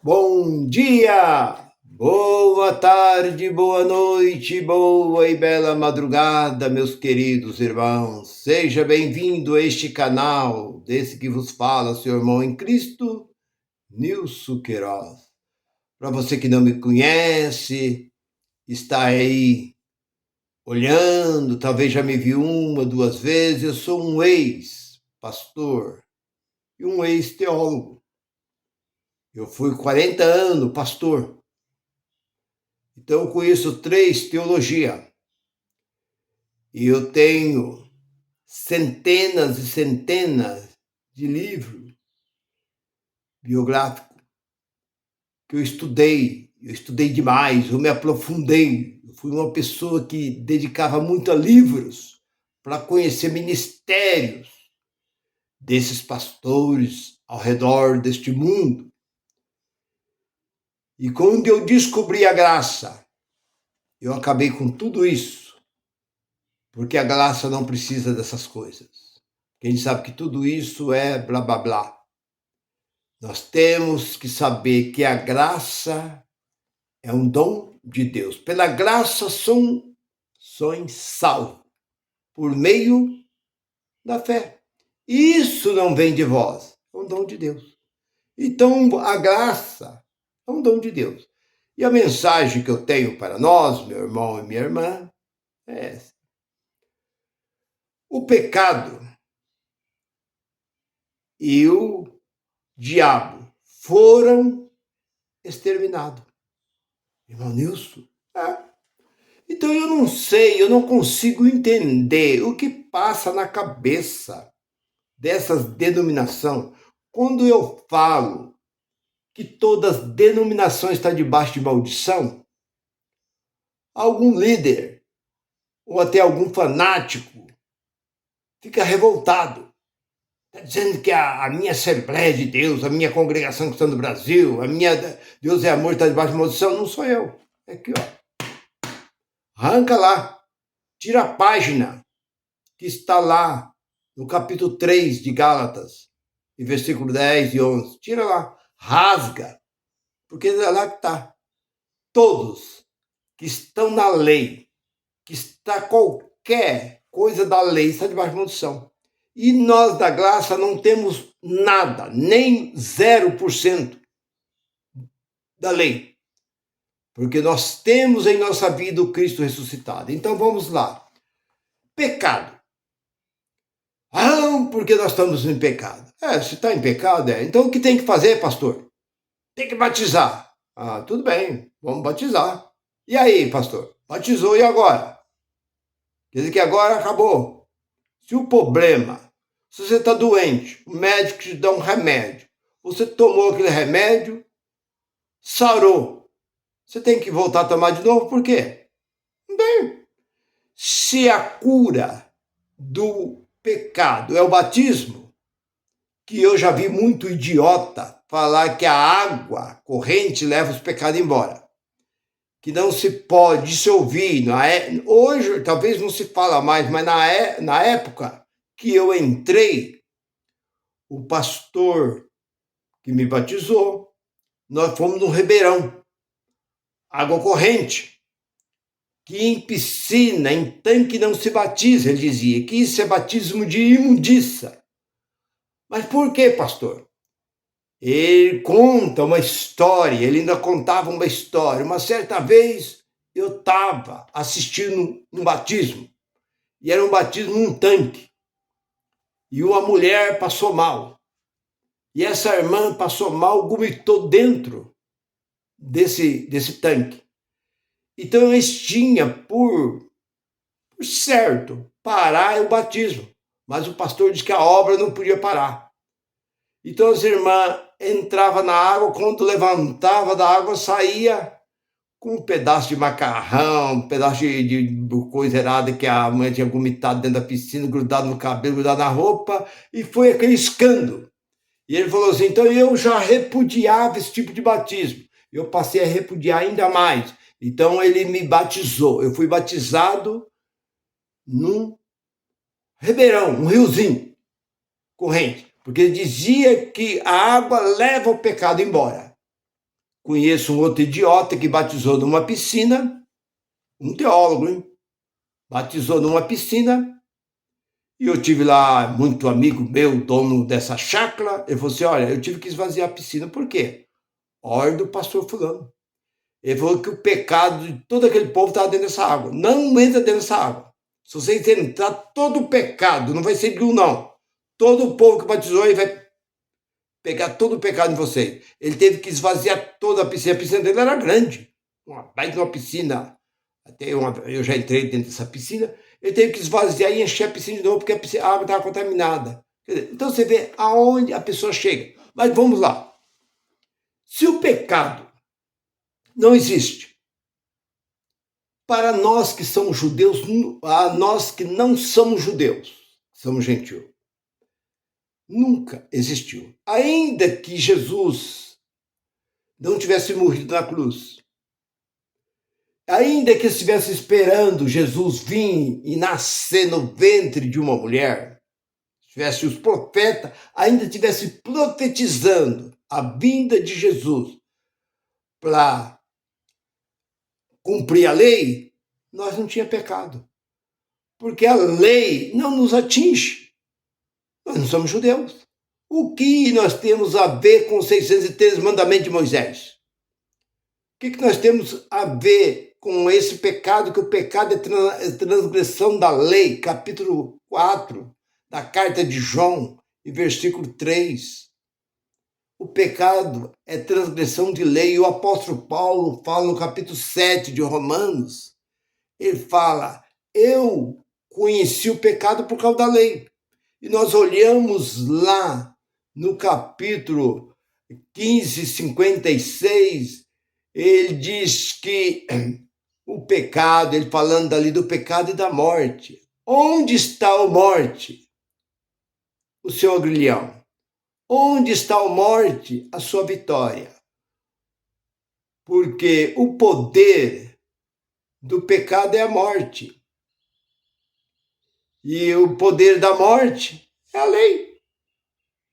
Bom dia, boa tarde, boa noite, boa e bela madrugada, meus queridos irmãos. Seja bem-vindo a este canal, desse que vos fala, seu irmão em Cristo, Nilson Queiroz. Para você que não me conhece, está aí olhando, talvez já me viu uma, duas vezes, eu sou um ex-pastor e um ex-teólogo. Eu fui 40 anos pastor. Então, eu conheço 3 teologias. E eu tenho centenas e centenas de livros biográficos que eu estudei demais, eu me aprofundei. Eu fui uma pessoa que dedicava muito a livros para conhecer ministérios desses pastores ao redor deste mundo. E quando eu descobri a graça, eu acabei com tudo isso, porque a graça não precisa dessas coisas. A gente sabe que tudo isso é blá blá blá. Nós temos que saber que a graça é um dom de Deus. Pela graça sois salvos, por meio da fé. Isso não vem de vós, é um dom de Deus. Então, a graça é um dom de Deus. E a mensagem que eu tenho para nós, meu irmão e minha irmã, é essa. O pecado e o diabo foram exterminados. Irmão Nilson? Então eu não sei, eu não consigo entender o que passa na cabeça dessas denominações quando eu falo que todas as denominações estão debaixo de maldição. Algum líder ou até algum fanático fica revoltado. Está dizendo que a minha Assembleia de Deus, a minha congregação cristã do Brasil, a minha Deus é amor está debaixo de maldição. Não sou eu. É aqui, ó. Arranca lá. Tira a página que está lá no capítulo 3 de Gálatas, em versículo 10 e 11. Tira lá. Rasga. Porque é lá que está. Todos que estão na lei, que está qualquer coisa da lei, está debaixo de maldição. E nós da graça não temos nada, nem 0% da lei. Porque nós temos em nossa vida o Cristo ressuscitado. Então vamos lá. Pecado. Ah, porque nós estamos em pecado. Se está em pecado, então o que tem que fazer, pastor? Tem que batizar. Ah, tudo bem, vamos batizar. E aí, pastor? Batizou, e agora? Quer dizer que agora acabou. Se o problema, se você está doente, o médico te dá um remédio, você tomou aquele remédio, sarou. Você tem que voltar a tomar de novo, por quê? Bem, se a cura do pecado é o batismo, que eu já vi muito idiota falar que a água corrente leva os pecados embora. Que não se pode se ouvir. Hoje, talvez não se fala mais, mas na época que eu entrei, o pastor que me batizou, nós fomos no Ribeirão, água corrente, que em piscina, em tanque não se batiza, ele dizia, que isso é batismo de imundiça. Mas por que, pastor? Ele conta uma história, ele ainda contava uma história. Uma certa vez eu estava assistindo um batismo, e era um batismo num tanque, e uma mulher passou mal. E essa irmã passou mal, vomitou dentro desse tanque. Então eles tinham por certo parar o batismo, mas o pastor disse que a obra não podia parar. Então as irmãs entravam na água, quando levantava da água, saía com um pedaço de macarrão, um pedaço de coisa errada que a mãe tinha vomitado dentro da piscina, grudado no cabelo, grudado na roupa, e foi aquele escândalo. E ele falou assim, então eu já repudiava esse tipo de batismo. Eu passei a repudiar ainda mais. Então ele me batizou. Eu fui batizado num ribeirão, um riozinho corrente. Porque ele dizia que a água leva o pecado embora. Conheço um outro idiota que batizou numa piscina, um teólogo, hein? Batizou numa piscina, e eu tive lá muito amigo meu, dono dessa chácara, ele falou assim, olha, eu tive que esvaziar a piscina, por quê? Ordem do pastor fulano. Ele falou que o pecado de todo aquele povo estava dentro dessa água. Não entra dentro dessa água. Se vocês entrar, todo o pecado, não vai ser de um, não. Todo o povo que batizou, ele vai pegar todo o pecado de vocês. Ele teve que esvaziar toda a piscina dele era grande. Uma baita uma piscina. Eu já entrei dentro dessa piscina. Ele teve que esvaziar e encher a piscina de novo, porque a água estava contaminada. Então você vê aonde a pessoa chega. Mas vamos lá. Se o pecado não existe, para nós que somos judeus, a nós que não somos judeus, somos gentios, nunca existiu. Ainda que Jesus não tivesse morrido na cruz, ainda que estivesse esperando Jesus vir e nascer no ventre de uma mulher, tivesse os profetas, ainda estivesse profetizando a vinda de Jesus para cumprir a lei, nós não tínhamos pecado. Porque a lei não nos atinge. Nós não somos judeus. O que nós temos a ver com os 613 mandamentos de Moisés? O que nós temos a ver com esse pecado, que o pecado é transgressão da lei, capítulo 4 da carta de João, e versículo 3. O pecado é transgressão de lei. E o apóstolo Paulo fala no capítulo 7 de Romanos, ele fala, eu conheci o pecado por causa da lei. E nós olhamos lá no capítulo 15:56, ele diz que o pecado, ele falando ali do pecado e da morte. Onde está a morte? O seu aguilhão. Onde está a morte? A sua vitória. Porque o poder do pecado é a morte. E o poder da morte é a lei.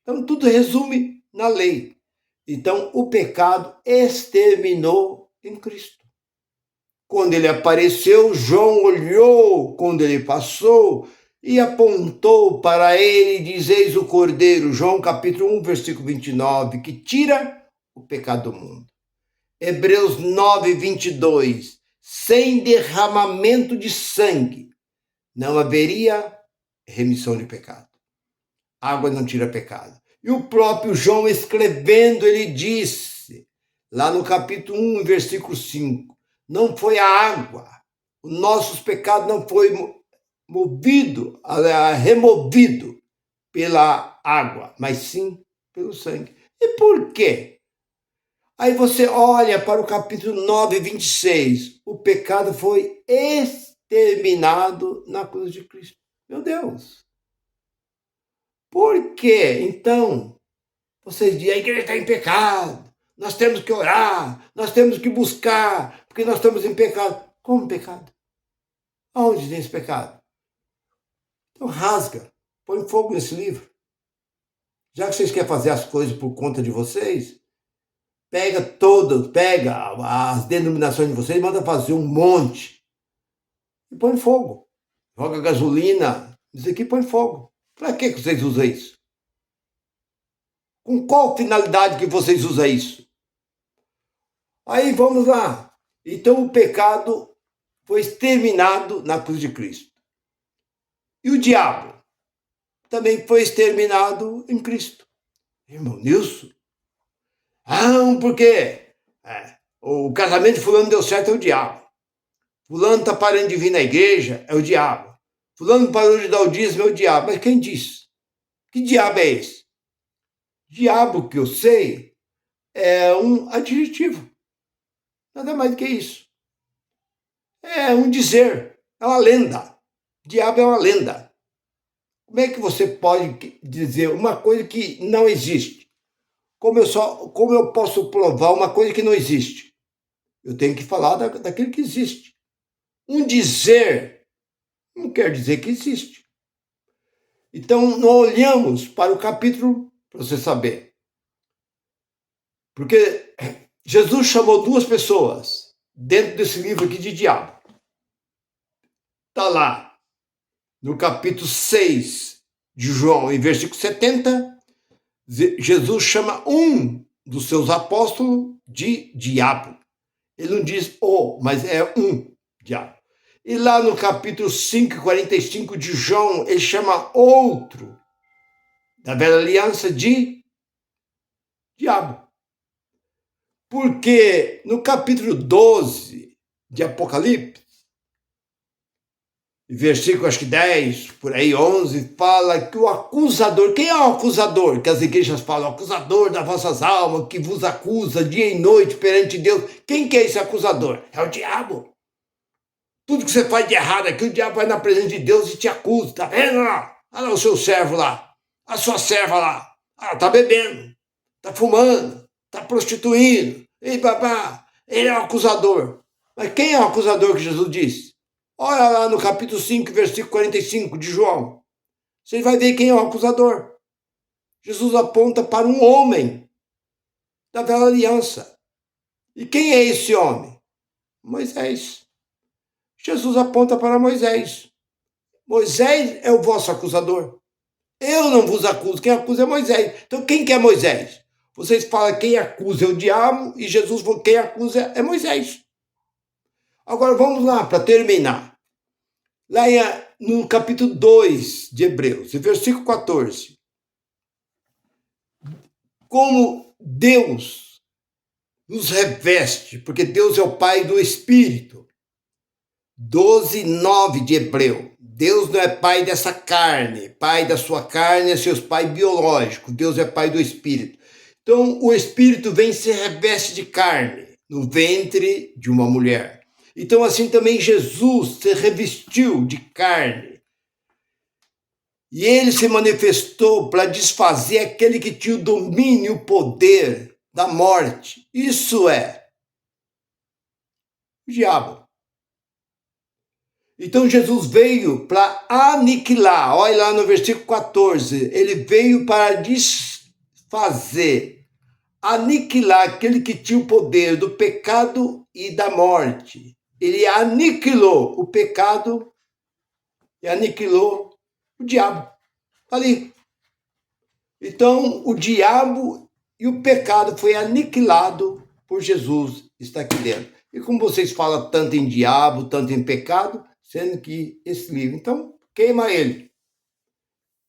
Então, tudo resume na lei. Então, o pecado exterminou em Cristo. Quando ele apareceu, João olhou quando ele passou e apontou para ele, diz, eis o Cordeiro, João capítulo 1, versículo 29, que tira o pecado do mundo. Hebreus 9, 22, sem derramamento de sangue não haveria remissão de pecado. Água não tira pecado. E o próprio João escrevendo, ele disse, lá no capítulo 1, versículo 5, não foi a água, os nossos pecados não foi removido pela água, mas sim pelo sangue. E por quê? Aí você olha para o capítulo 9, 26, o pecado foi exterminado na cruz de Cristo. Meu Deus! Por quê? Então, vocês dizem, a igreja está em pecado, nós temos que orar, nós temos que buscar, porque nós estamos em pecado. Como pecado? Aonde tem esse pecado? Então rasga, põe fogo nesse livro. Já que vocês querem fazer as coisas por conta de vocês, pega as denominações de vocês, manda fazer um monte e põe fogo. Joga gasolina, isso aqui põe fogo. Para que vocês usam isso? Com qual finalidade que vocês usam isso? Aí vamos lá. Então o pecado foi exterminado na cruz de Cristo. E o diabo também foi exterminado em Cristo. Irmão Nilson? Porque o casamento de fulano deu certo, é o diabo. Fulano está parando de vir na igreja, é o diabo. Fulano parou de dar o dízimo, é o diabo. Mas quem disse? Que diabo é esse? Diabo, que eu sei, é um adjetivo. Nada mais do que isso. É um dizer, é uma lenda. Diabo é uma lenda. Como é que você pode dizer uma coisa que não existe? Como eu posso provar uma coisa que não existe? Eu tenho que falar daquilo que existe. Um dizer não quer dizer que existe. Então, nós olhamos para o capítulo para você saber. Porque Jesus chamou duas pessoas dentro desse livro aqui de diabo. Está lá, no capítulo 6 de João, em versículo 70, Jesus chama um dos seus apóstolos de diabo. Ele não diz mas é um diabo. E lá no capítulo 5, 45 de João, ele chama outro da velha aliança de diabo. Porque no capítulo 12 de Apocalipse, versículo acho que 10, por aí 11, fala que o acusador, quem é o acusador? Que as igrejas falam, o acusador das vossas almas, que vos acusa dia e noite perante Deus. Quem que é esse acusador? É o diabo. Tudo que você faz de errado aqui, o diabo vai na presença de Deus e te acusa. Tá vendo lá? Olha lá o seu servo lá, a sua serva lá. Tá bebendo, tá fumando, tá prostituindo. E babá, ele é o acusador. Mas quem é o acusador que Jesus disse? Olha lá no capítulo 5, versículo 45 de João. Você vai ver quem é o acusador. Jesus aponta para um homem da velha aliança. E quem é esse homem? Moisés. Jesus aponta para Moisés. Moisés é o vosso acusador. Eu não vos acuso, quem acusa é Moisés. Então quem que é Moisés? Vocês falam quem acusa é o diabo e Jesus falou quem acusa é Moisés. Agora vamos lá para terminar. Lá no capítulo 2 de Hebreus, versículo 14. Como Deus nos reveste, porque Deus é o Pai do Espírito. 12, 9 de Hebreu. Deus não é pai dessa carne. Pai da sua carne é seus pai biológico. Deus é pai do Espírito. Então, o Espírito vem e se reveste de carne no ventre de uma mulher. Então, assim também Jesus se revestiu de carne. E ele se manifestou para desfazer aquele que tinha o domínio e o poder da morte. Isso é o diabo. Então Jesus veio para aniquilar, olha lá no versículo 14, ele veio para desfazer, aniquilar aquele que tinha o poder do pecado e da morte. Ele aniquilou o pecado e aniquilou o diabo. Ali. Então o diabo e o pecado foi aniquilado por Jesus, está aqui dentro. E como vocês falam tanto em diabo, tanto em pecado, sendo que esse livro, então, queima ele.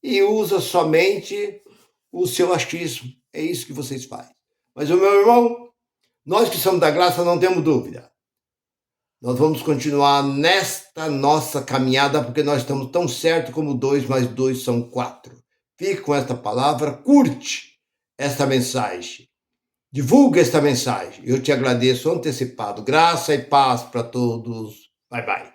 E usa somente o seu achismo. É isso que vocês fazem. Mas, o meu irmão, nós que somos da graça não temos dúvida. Nós vamos continuar nesta nossa caminhada, porque nós estamos tão certos como 2 mais 2 são 4. Fique com esta palavra, curte esta mensagem. Divulgue esta mensagem. Eu te agradeço antecipado. Graça e paz para todos. Bye, bye.